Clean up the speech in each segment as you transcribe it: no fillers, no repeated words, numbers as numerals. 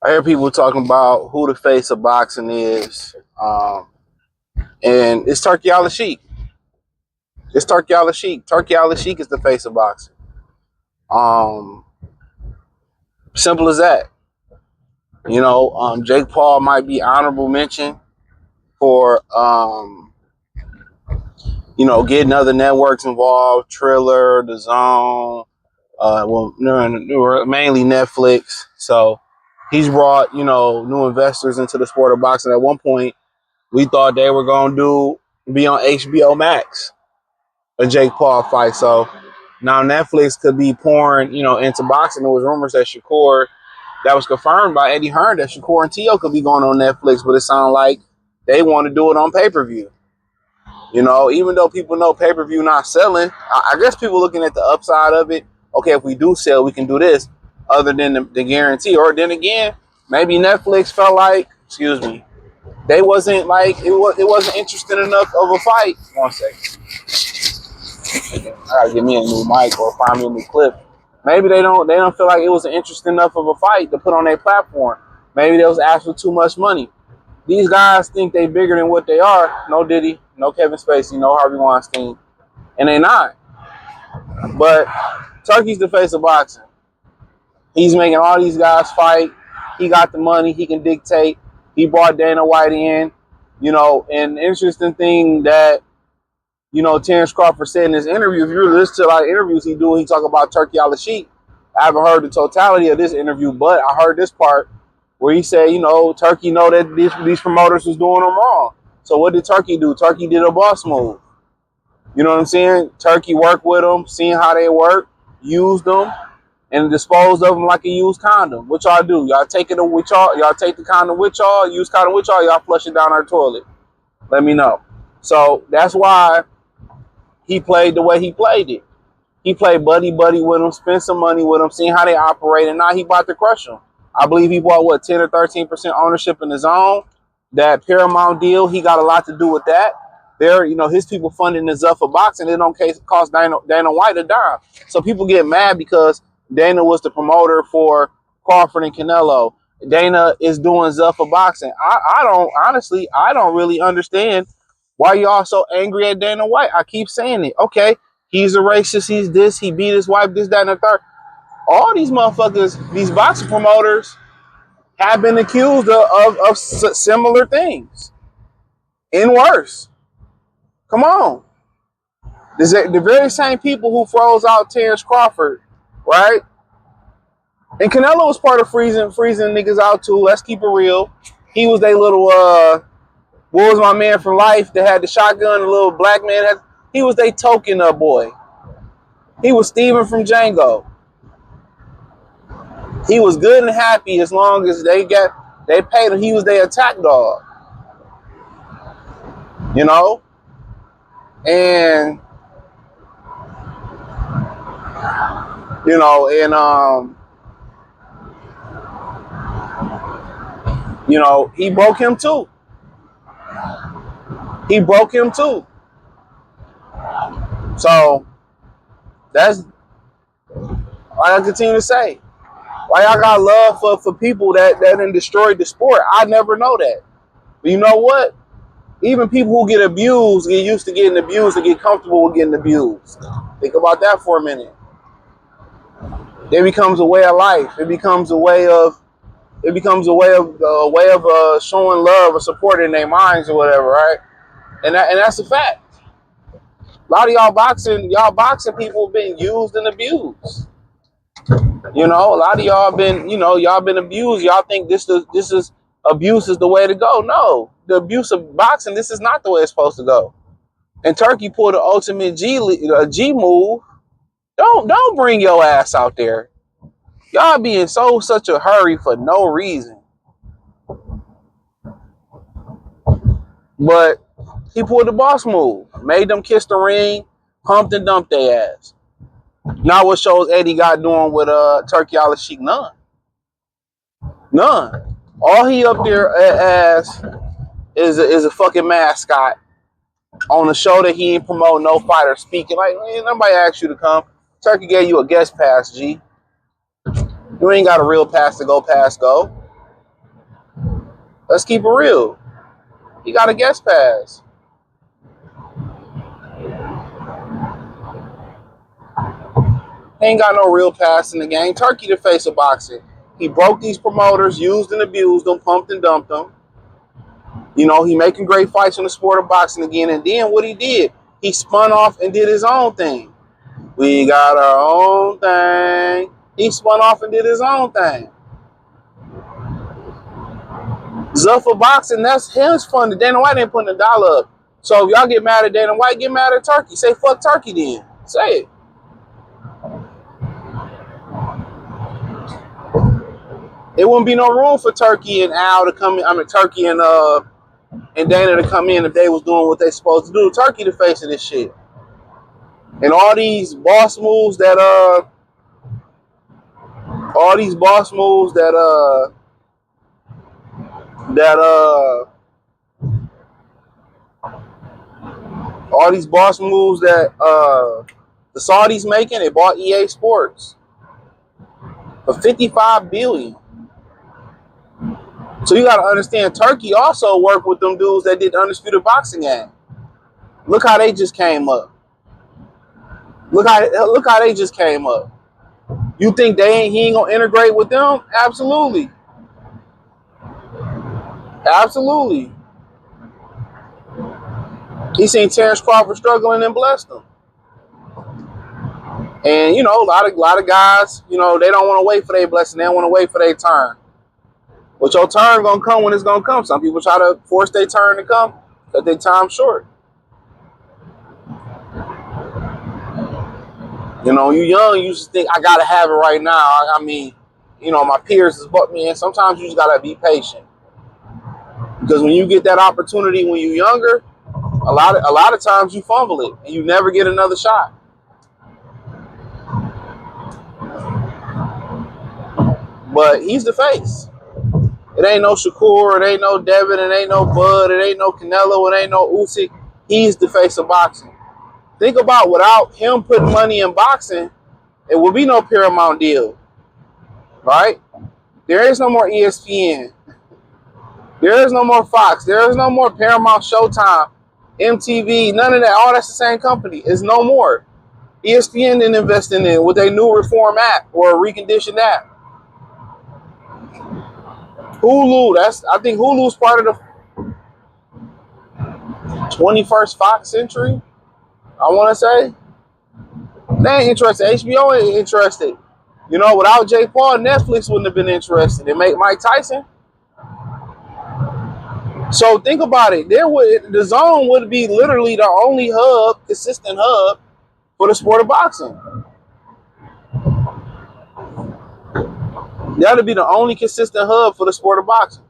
I hear people talking about who the face of boxing is, and it's Turki Al-Sheikh. It's Turki Al-Sheikh. Turki Al-Sheikh is the face of boxing. Um, Simple as that. Jake Paul might be honorable mention for getting other networks involved, Triller, The Zone, mainly Netflix. So he's brought, new investors into the sport of boxing. At one point, we thought they were going to be on HBO Max, a Jake Paul fight. So now Netflix could be pouring, into boxing. There was rumors that that was confirmed by Eddie Hearn, that Shakur and Tio could be going on Netflix, but it sounded like they want to do it on pay-per-view. Even though people know pay-per-view not selling, I guess people looking at the upside of it. Okay, if we do sell, we can do this, other than the guarantee. Or then again, maybe Netflix felt like, they wasn't like it wasn't interesting enough of a fight. 1 second, I gotta get me a new mic or find me a new clip. Maybe they don't feel like it was an interesting enough of a fight to put on their platform. Maybe they was asked for too much money. These guys think they bigger than what they are. No Diddy, no Kevin Spacey, no Harvey Weinstein, and they not. But Turki's the face of boxing. He's making all these guys fight. He got the money. He can dictate. He brought Dana White in. And the interesting thing that, Terrence Crawford said in his interview, if you listen to a lot of interviews he talk about Turki Al-Sheikh. I haven't heard the totality of this interview, but I heard this part where he said, Turki know that these promoters was doing them wrong. So what did Turki do? Turki did a boss move. You know what I'm saying? Turki worked with them, seeing how they work, used them, and disposed of them like a used condom. What y'all do? Y'all take it with y'all? Y'all take the condom with y'all, used condom with y'all, y'all flush it down our toilet. Let me know. So that's why he played the way he played it. He played buddy-buddy with them, spent some money with them, seeing how they operate, and now he about to crush them. I believe he bought, 10 or 13% ownership in his own. That Paramount deal, he got a lot to do with that. His people funding the Zuffa boxing. It don't cost Dana White a dime. So people get mad because Dana was the promoter for Crawford and Canelo. Dana is doing Zuffa boxing. I don't really understand why y'all so angry at Dana White. I keep saying it. Okay, he's a racist. He's this. He beat his wife. This, that, and the third. All these motherfuckers, these boxing promoters, have been accused of similar things and worse. Come on. The very same people who froze out Terrence Crawford, right? And Canelo was part of freezing niggas out too. Let's keep it real. He was they little, what was my man from Life that had the shotgun, the little black man? He was they token boy. He was Steven from Django. He was good and happy as long as they paid him. He was their attack dog. And he broke him too. So that's why I continue to say, why y'all got love for people that done destroyed the sport. I never know that. But you know what? Even people who get abused get used to getting abused and get comfortable with getting abused. Think about that for a minute. It becomes a way of life. It becomes a way of showing love or support in their minds or whatever, right? And that's a fact. A lot of y'all boxing people been used and abused. A lot of y'all been abused. Y'all think this is abuse is the way to go. No, the abuse of boxing, this is not the way it's supposed to go. And Turki pulled the ultimate G move. Don't bring your ass out there. Y'all be in such a hurry for no reason. But he pulled the boss move, made them kiss the ring, pumped and dumped their ass. Now what shows Eddie got doing with Turki Al-Sheikh? None. All he up there as is a fucking mascot on a show that he ain't promote, no fighter speaking. Like, man, nobody asked you to come. Turkey gave you a guest pass, G. You ain't got a real pass to go past go. Let's keep it real. He got a guest pass. He ain't got no real pass in the game. Turkey the face of boxing. He broke these promoters, used and abused them, pumped and dumped them. You know, he making great fights in the sport of boxing again. And then what he did, he spun off and did his own thing. We got our own thing. He spun off and did his own thing. Zuffa boxing, that's his fun. Dana White ain't putting $1 up. So if y'all get mad at Dana White, get mad at Turkey. Say fuck Turkey then. Say it. It wouldn't be no room for Turkey and Al to come in. I mean, Turkey and Dana to come in if they was doing what they supposed to do. Turkey the face of this shit. And all these boss moves that all these boss moves that the Saudis making, they bought EA Sports for $55 billion. So you got to understand, Turkey also worked with them dudes that did the Undisputed Boxing game. Look how they just came up. Look how they just came up. You think he ain't gonna integrate with them? Absolutely. Absolutely. He seen Terrence Crawford struggling and blessed him. And you know, a lot of guys, you know, they don't want to wait for their blessing. They don't want to wait for their turn. But your turn gonna come when it's gonna come. Some people try to force their turn to come because their time's short. You know, you young, you just think I gotta have it right now. I mean, you know, my peers is but me, and sometimes you just gotta be patient. Because when you get that opportunity when you're younger, a lot of times you fumble it and you never get another shot. But he's the face. It ain't no Shakur, it ain't no Devin, it ain't no Bud, it ain't no Canelo, it ain't no Usyk. He's the face of boxing. Think about without him putting money in boxing, it would be no Paramount deal, right? There is no more ESPN. There is no more Fox. There is no more Paramount, Showtime, MTV, none of that. All that's the same company. It's no more. ESPN didn't invest in it with a new reform app or a reconditioned app. Hulu, I think Hulu's part of the 21st Fox century, I want to say. They ain't interested. HBO ain't interested. You know, without Jake Paul, Netflix wouldn't have been interested. They make Mike Tyson. So think about it. The Zone would be literally the only consistent hub for the sport of boxing. That would be the only consistent hub for the sport of boxing.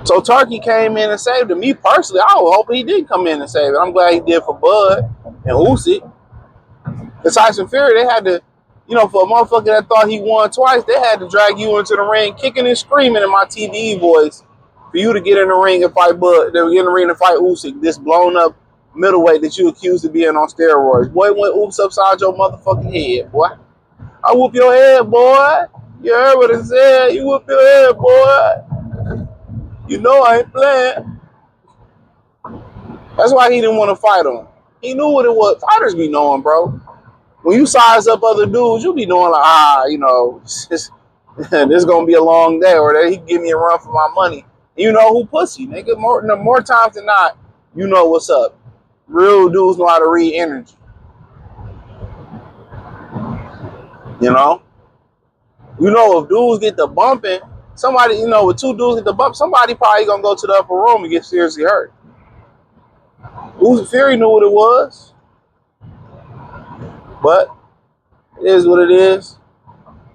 So Turkey came in and saved it. Me personally, I would hope he did come in and save it. I'm glad he did for Bud and Usyk. The Tyson Fury, they had to, you know, for a motherfucker that thought he won twice, they had to drag you into the ring kicking and screaming in my TDE voice for you to get in the ring and fight Bud. They were in the ring and fight Usyk, this blown up middleweight that you accused of being on steroids. Boy, went oops upside your motherfucking head, boy. I whoop your head, boy. You heard what I said. You whoop your head, boy. You know I ain't playing. That's why he didn't want to fight him. He knew what it was. Fighters be knowing, bro. When you size up other dudes, you be knowing like, you know, this is gonna be a long day, or that he can give me a run for my money. You know who pussy, nigga. More times than not, you know what's up. Real dudes know how to read energy. You know if dudes get the bumping, somebody, you know, with two dudes get the bump, somebody probably gonna go to the upper room and get seriously hurt. Usyk Fury knew what it was, but it is what it is.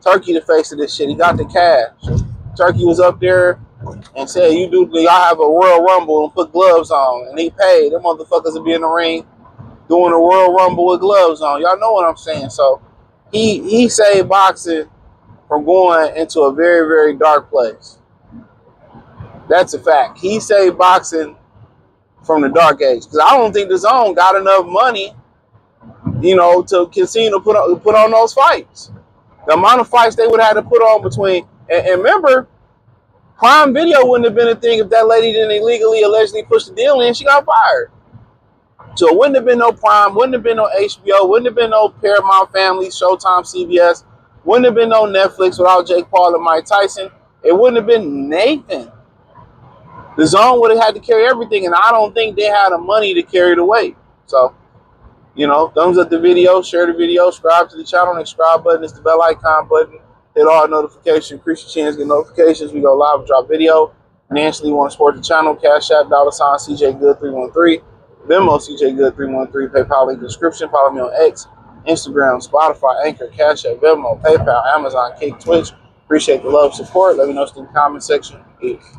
Turkey the face of this shit. He got the cash. Turkey was up there and said, y'all have a Royal Rumble and put gloves on. And he paid. Them motherfuckers will be in the ring doing a Royal Rumble with gloves on. Y'all know what I'm saying. So he saved boxing from going into a very, very dark place. That's a fact. He saved boxing from the dark age. Because I don't think the Zone got enough money, you know, to continue to put on those fights. The amount of fights they would have had to put on between, and remember, Prime Video wouldn't have been a thing if that lady didn't illegally, allegedly push the deal in. She got fired. So it wouldn't have been no Prime, wouldn't have been no HBO, wouldn't have been no Paramount Family, Showtime, CBS, wouldn't have been no Netflix without Jake Paul and Mike Tyson. It wouldn't have been Nathan. The Zone would have had to carry everything, and I don't think they had the money to carry the weight. So, you know, thumbs up the video, share the video, subscribe to the channel. The subscribe button is the bell icon button. Hit all notifications, increase your chance to get notifications. We go live and drop video. Financially, want to support the channel, Cash App, $, CJ Good 313, Venmo, CJ Good 313, PayPal link description. Follow me on X, Instagram, Spotify, Anchor, Cash App, Venmo, PayPal, Amazon, Kick, Twitch. Appreciate the love, support. Let me know in the comment section. Peace.